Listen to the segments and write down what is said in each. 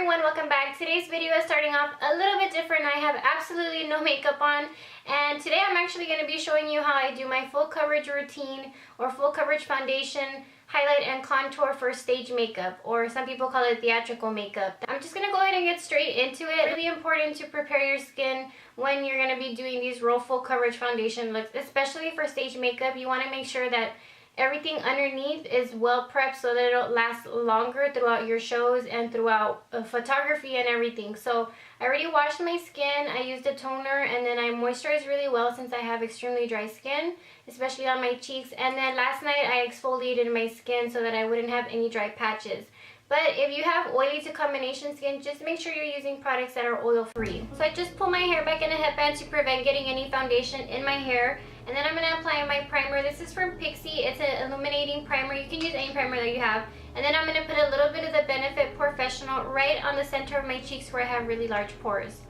everyone, welcome back. Today's video is starting off a little bit different. I have absolutely no makeup on, and today I'm actually going to be showing you how I do my full coverage routine or full coverage foundation, highlight, and contour for stage makeup, or some people call it theatrical makeup. I'm just going to go ahead and get straight into it. It's really important to prepare your skin when you're going to be doing these real full coverage foundation looks, especially for stage makeup. You want to make sure that everything underneath is well prepped so that it'll last longer throughout your shows and throughout photography and everything. So I already washed my skin, I used a toner, and then I moisturized really well since I have extremely dry skin, especially on my cheeks. And then last night I exfoliated my skin so that I wouldn't have any dry patches. But if you have oily to combination skin, just make sure you're using products that are oil free. So I just pull my hair back in a headband to prevent getting any foundation in my hair. And then I'm going to apply my primer. This is from Pixi. It's an illuminating primer. You can use any primer that you have. And then I'm going to put a little bit of the Benefit Professional right on the center of my cheeks where I have really large pores.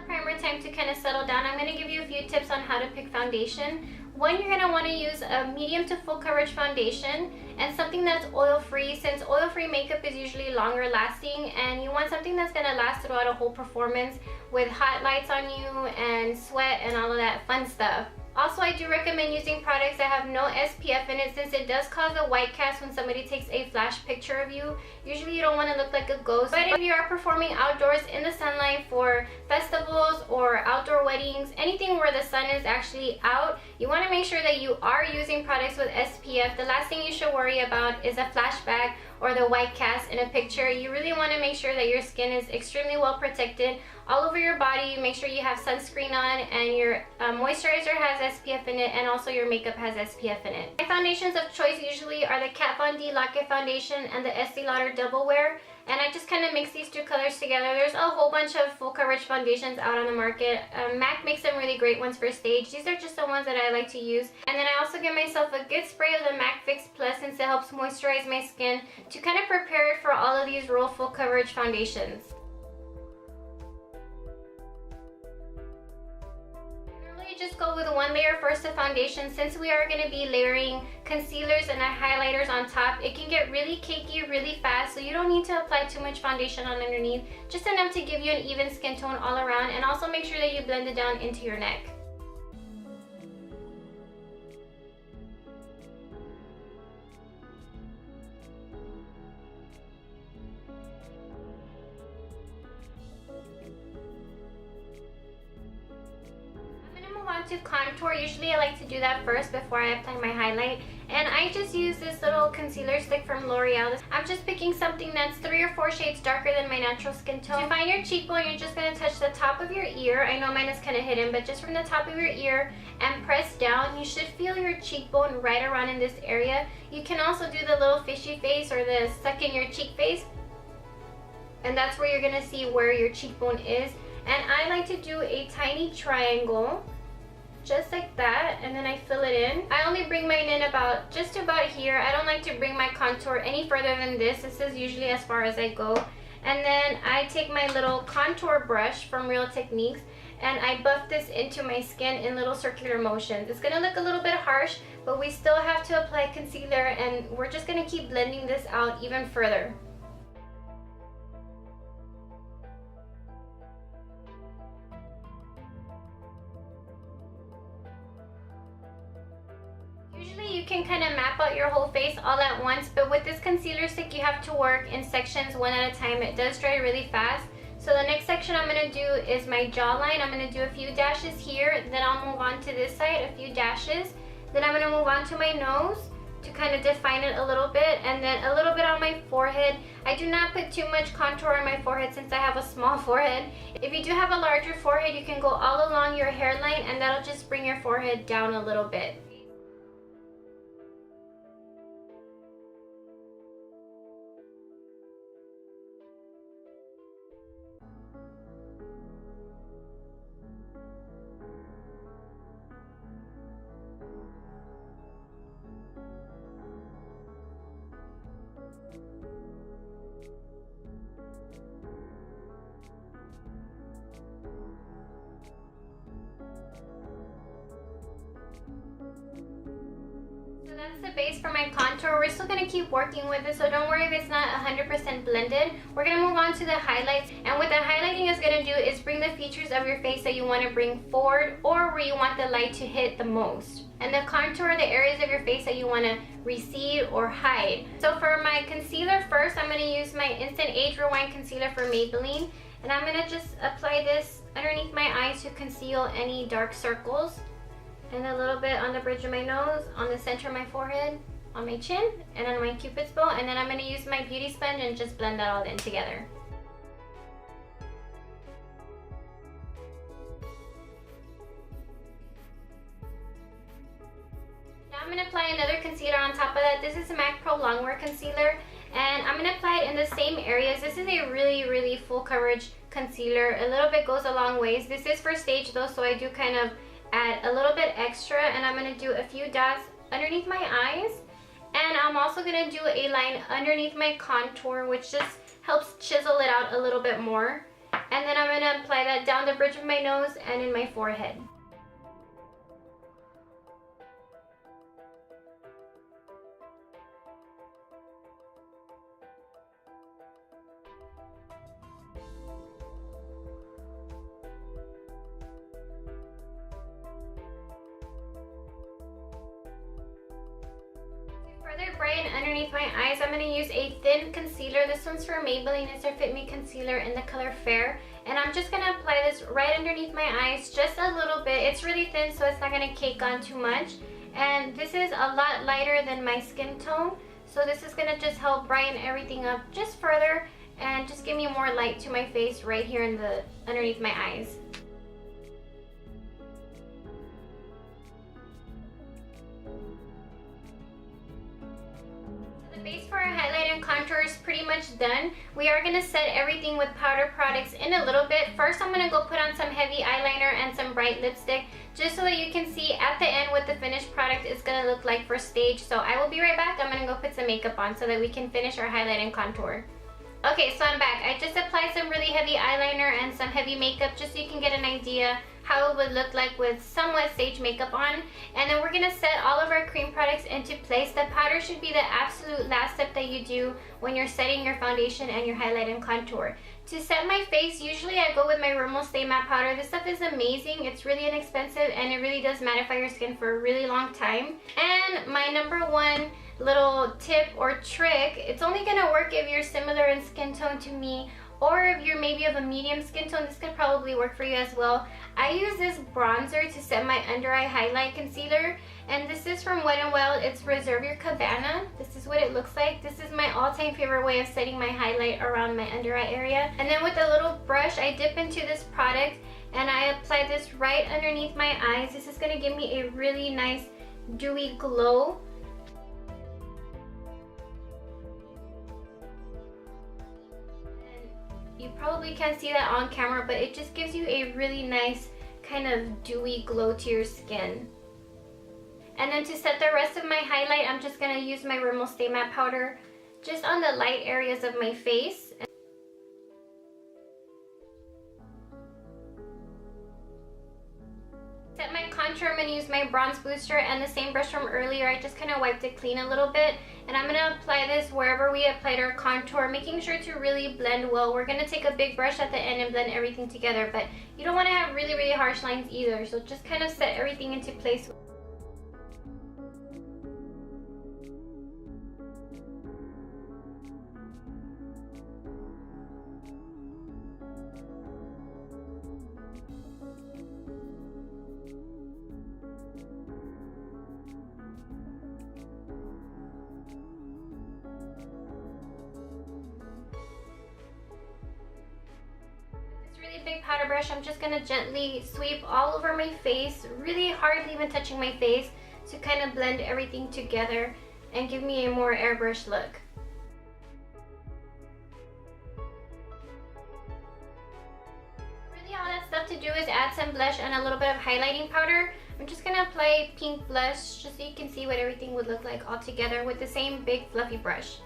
Primer time to kind of settle down. I'm going to give you a few tips on how to pick foundation. One, you're going to want to use a medium to full coverage foundation and something that's oil free, since oil free makeup is usually longer lasting, and you want something that's going to last throughout a whole performance with hot lights on you and sweat and all of that fun stuff. Also, I do recommend using products that have no SPF in it, since it does cause a white cast when somebody takes a flash picture of you. Usually you don't want to look like a ghost. But if you are performing outdoors in the sunlight for festivals or outdoor weddings, anything where the sun is actually out, you want to make sure that you are using products with SPF. The last thing you should worry about is a flashback or the white cast in a picture. You really want to make sure that your skin is extremely well protected all over your body. Make sure you have sunscreen on and your moisturizer has SPF in it, and also your makeup has SPF in it. My foundations of choice usually are the Kat Von D Lock-It Foundation and the Estee Lauder Double Wear, and I just kind of mix these two colors together. There's a whole bunch of full coverage foundations out on the market. MAC makes some really great ones for stage. These are just the ones that I like to use. And then I also give myself a good spray of the MAC Fix Plus, since it helps moisturize my skin to kind of prepare it for all of these real full coverage foundations. Just go with one layer first of foundation. Since we are going to be layering concealers and highlighters on top, it can get really cakey really fast, so you don't need to apply too much foundation on underneath, just enough to give you an even skin tone all around, and also make sure that you blend it down into your neck. On to contour. Usually I like to do that first before I apply my highlight, and I just use this little concealer stick from Loreal. I'm just picking something that's 3 or 4 shades darker than my natural skin tone. To find your cheekbone, you're just going to touch the top of your ear. I know mine is kind of hidden, but just from the top of your ear and press down. You should feel your cheekbone right around in this area. You can also do the little fishy face or the suck in your cheek face, and that's where you're going to see where your cheekbone is. And I like to do a tiny triangle just like that, and then I fill it in. I only bring mine in just about here. I don't like to bring my contour any further than this. This is usually as far as I go. And then I take my little contour brush from Real Techniques and I buff this into my skin in little circular motions. It's gonna look a little bit harsh, but we still have to apply concealer, and we're just gonna keep blending this out even further. Usually you can kind of map out your whole face all at once, but with this concealer stick you have to work in sections one at a time. It does dry really fast. So the next section I'm going to do is my jawline. I'm going to do a few dashes here, then I'll move on to this side, a few dashes. Then I'm going to move on to my nose to kind of define it a little bit, and then a little bit on my forehead. I do not put too much contour on my forehead since I have a small forehead. If you do have a larger forehead, you can go all along your hairline, and that'll just bring your forehead down a little bit. So that's the base for my contour. We're still gonna keep working with it, so don't worry if it's not 100% blended. We're gonna move on to the highlights, and what the highlighting is gonna do is bring the features of your face that you want to bring forward or where you want the light to hit the most. And the contour, the areas of your face that you want to recede or hide. So for my concealer first, I'm gonna use my Instant Age Rewind Concealer for Maybelline, and I'm gonna just apply this underneath my eyes to conceal any dark circles. And a little bit on the bridge of my nose, on the center of my forehead, on my chin, and on my cupid's bow. And then I'm going to use my beauty sponge and just blend that all in together. Now I'm going to apply another concealer on top of that. This is a MAC Prolongwear Concealer, and I'm going to apply it in the same areas. This is a really full coverage concealer. A little bit goes a long ways. This is for stage though, so I do kind of add a little bit extra, and I'm going to do a few dots underneath my eyes, and I'm also going to do a line underneath my contour, which just helps chisel it out a little bit more. And then I'm going to apply that down the bridge of my nose and in my forehead. Further brighten underneath my eyes, I'm going to use a thin concealer. This one's for Maybelline. It's their Fitme concealer in the color Fair. And I'm just going to apply this right underneath my eyes, just a little bit. It's really thin, so it's not going to cake on too much. And this is a lot lighter than my skin tone, so this is going to just help brighten everything up just further and just give me more light to my face right here in the underneath my eyes. Base for our highlight and contour is pretty much done. We are going to set everything with powder products in a little bit. First, I'm going to go put on some heavy eyeliner and some bright lipstick, just so that you can see at the end what the finished product is going to look like for stage. So I will be right back. I'm going to go put some makeup on so that we can finish our highlight and contour. Okay, so I'm back. I just applied some really heavy eyeliner and some heavy makeup just so you can get an idea how it would look like with somewhat stage makeup on. And then we're going to set all of our cream products into place. The powder should be the absolute last step that you do when you're setting your foundation and your highlight and contour. To set my face, usually I go with my Rimmel Stay Matte Powder. This stuff is amazing. It's really inexpensive and it really does mattify your skin for a really long time. And my number one little tip or trick, it's only going to work if you're similar in skin tone to me, or if you're maybe of a medium skin tone, this could probably work for you as well. I use this bronzer to set my under eye highlight concealer, and this is from Wet&Wild. It's Reserve Your Cabana. This is what it looks like. This is my all-time favorite way of setting my highlight around my under eye area. And then with a little brush, I dip into this product and I apply this right underneath my eyes. This is going to give me a really nice dewy glow. You probably can't see that on camera, but it just gives you a really nice kind of dewy glow to your skin. And then to set the rest of my highlight, I'm just going to use my Rimmel Stay Matte Powder just on the light areas of my face. Set my contour, I'm going to use my bronze booster and the same brush from earlier. I just kind of wiped it clean a little bit, and I'm going to apply this wherever we applied our contour, making sure to really blend well. We're going to take a big brush at the end and blend everything together, but you don't want to have really harsh lines either, so just kind of set everything into place. Big powder brush, I'm just going to gently sweep all over my face, really hardly even touching my face, to kind of blend everything together and give me a more airbrush look. Really all that stuff to do is add some blush and a little bit of highlighting powder. I'm just going to apply pink blush just so you can see what everything would look like all together with the same big fluffy brush.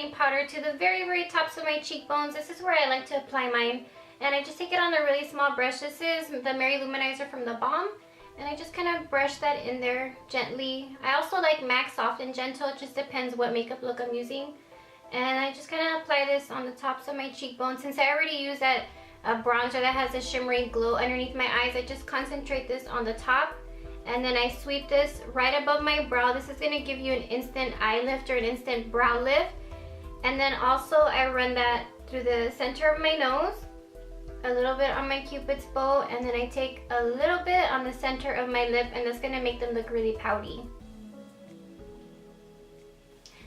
highlighting powder to the very, very tops of my cheekbones. This is where I like to apply mine. And I just take it on a really small brush. This is the Mary-Louminzer from the Balm. And I just kind of brush that in there gently. I also like MAC Soft and Gentle. It just depends what makeup look I'm using. And I just kind of apply this on the tops of my cheekbones. Since I already use that bronzer that has a shimmery glow underneath my eyes, I just concentrate this on the top. And then I sweep this right above my brow. This is going to give you an instant eye lift or an instant brow lift. And then also I run that through the center of my nose, a little bit on my Cupid's bow, and then I take a little bit on the center of my lip, and that's going to make them look really pouty.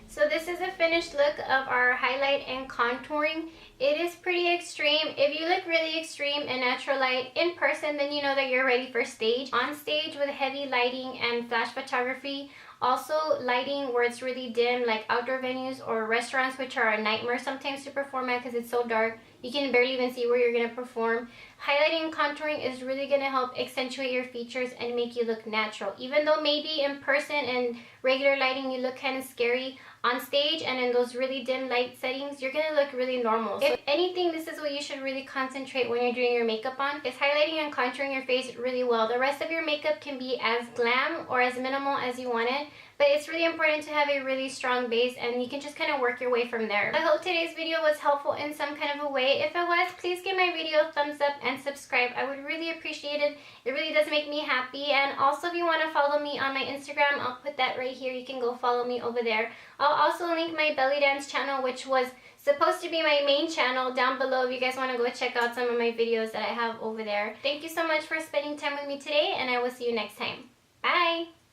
So this is a finished look of our highlight and contouring. It is pretty extreme. If you look really extreme in natural light in person, then you know that you're ready for stage. On stage with heavy lighting and flash photography, also lighting where it's really dim, like outdoor venues or restaurants, which are a nightmare sometimes to perform at because it's so dark. You can barely even see where you're going to perform. Highlighting and contouring is really going to help accentuate your features and make you look natural. Even though maybe in person and regular lighting you look kind of scary, on stage and in those really dim light settings, you're going to look really normal. So if anything, this is what you should really concentrate when you're doing your makeup on, is highlighting and contouring your face really well. The rest of your makeup can be as glam or as minimal as you want it, but it's really important to have a really strong base, and you can just kind of work your way from there. I hope today's video was helpful in some kind of a way. If it was, please give my video a thumbs up and subscribe. I would really appreciate it. It really does make me happy. And also, if you want to follow me on my Instagram, I'll put that right here. You can go follow me over there. I'll also link my belly dance channel, which was supposed to be my main channel, down below if you guys want to go check out some of my videos that I have over there. Thank you so much for spending time with me today, and I will see you next time. Bye!